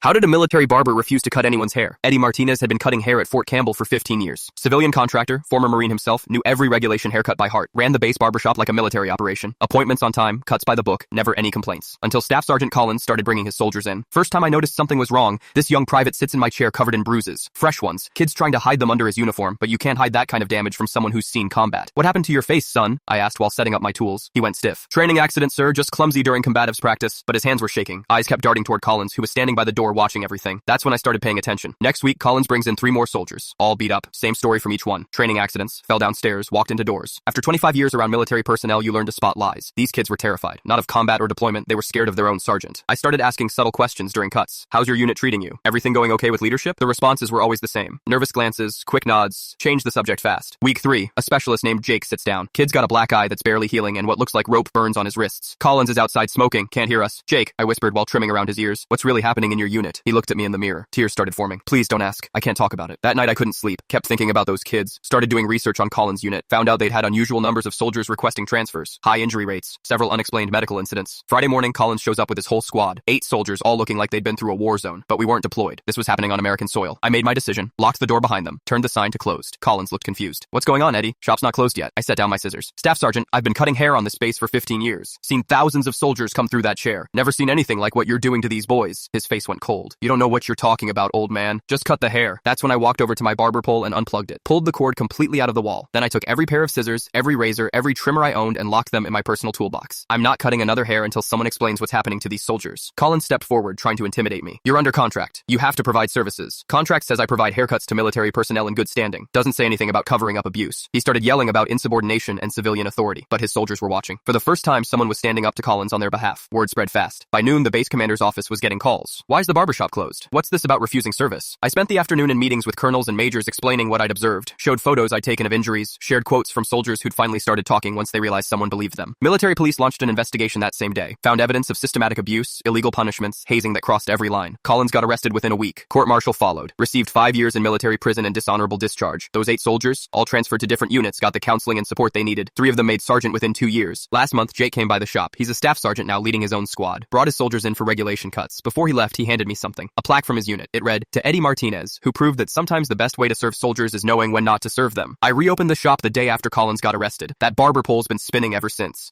How did a military barber refuse to cut anyone's hair? Eddie Martinez had been cutting hair at Fort Campbell for 15 years. Civilian contractor, former Marine himself, knew every regulation haircut by heart, ran the base barbershop like a military operation. Appointments on time, cuts by the book, never any complaints. Until Staff Sergeant Collins started bringing his soldiers in. First time I noticed something was wrong, this young private sits in my chair covered in bruises. Fresh ones. Kids trying to hide them under his uniform, but you can't hide that kind of damage from someone who's seen combat. What happened to your face, son? I asked while setting up my tools. He went stiff. Training accident, sir, just clumsy during combatives practice, but his hands were shaking. Eyes kept darting toward Collins, who was standing by the door watching everything. That's when I started paying attention. Next week, Collins brings in 3 more soldiers, all beat up. Same story from each one. Training accidents, fell downstairs, walked into doors. After 25 years around military personnel, you learn to spot lies. These kids were terrified. Not of combat or deployment, they were scared of their own sergeant. I started asking subtle questions during cuts. How's your unit treating you? Everything going okay with leadership? The responses were always the same. Nervous glances, quick nods, change the subject fast. Week 3, a specialist named Jake sits down. Kid's got a black eye that's barely healing and what looks like rope burns on his wrists. Collins is outside smoking, can't hear us. Jake, I whispered while trimming around his ears. What's really happening in your unit? He looked at me in the mirror. Tears started forming. Please don't ask. I can't talk about it. That night I couldn't sleep. Kept thinking about those kids. Started doing research on Collins' unit. Found out they'd had unusual numbers of soldiers requesting transfers. High injury rates. Several unexplained medical incidents. Friday morning, Collins shows up with his whole squad. 8 soldiers, all looking like they'd been through a war zone. But we weren't deployed. This was happening on American soil. I made my decision. Locked the door behind them. Turned the sign to closed. Collins looked confused. What's going on, Eddie? Shop's not closed yet. I set down my scissors. Staff Sergeant, I've been cutting hair on this base for 15 years. Seen thousands of soldiers come through that chair. Never seen anything like what you're doing to these boys. His face went cold. You don't know what you're talking about, old man. Just cut the hair. That's when I walked over to my barber pole and unplugged it. Pulled the cord completely out of the wall. Then I took every pair of scissors, every razor, every trimmer I owned and locked them in my personal toolbox. I'm not cutting another hair until someone explains what's happening to these soldiers. Collins stepped forward, trying to intimidate me. You're under contract. You have to provide services. Contract says I provide haircuts to military personnel in good standing. Doesn't say anything about covering up abuse. He started yelling about insubordination and civilian authority, but his soldiers were watching. For the first time, someone was standing up to Collins on their behalf. Word spread fast. By noon, the base commander's office was getting calls. Why's the barbershop closed? What's this about refusing service? I spent the afternoon in meetings with colonels and majors explaining what I'd observed, showed photos I'd taken of injuries, shared quotes from soldiers who'd finally started talking once they realized someone believed them. Military police launched an investigation that same day, found evidence of systematic abuse, illegal punishments, hazing that crossed every line. Collins got arrested within a week. Court-martial followed, received 5 years in military prison and dishonorable discharge. Those 8 soldiers, all transferred to different units, got the counseling and support they needed. 3 of them made sergeant within 2 years. Last month, Jake came by the shop. He's a staff sergeant now, leading his own squad. Brought his soldiers in for regulation cuts. Before he left, he handed me something, a plaque from his unit. It read, "To Eddie Martinez, who proved that sometimes the best way to serve soldiers is knowing when not to serve them." I reopened the shop the day after Collins got arrested. That barber pole's been spinning ever since.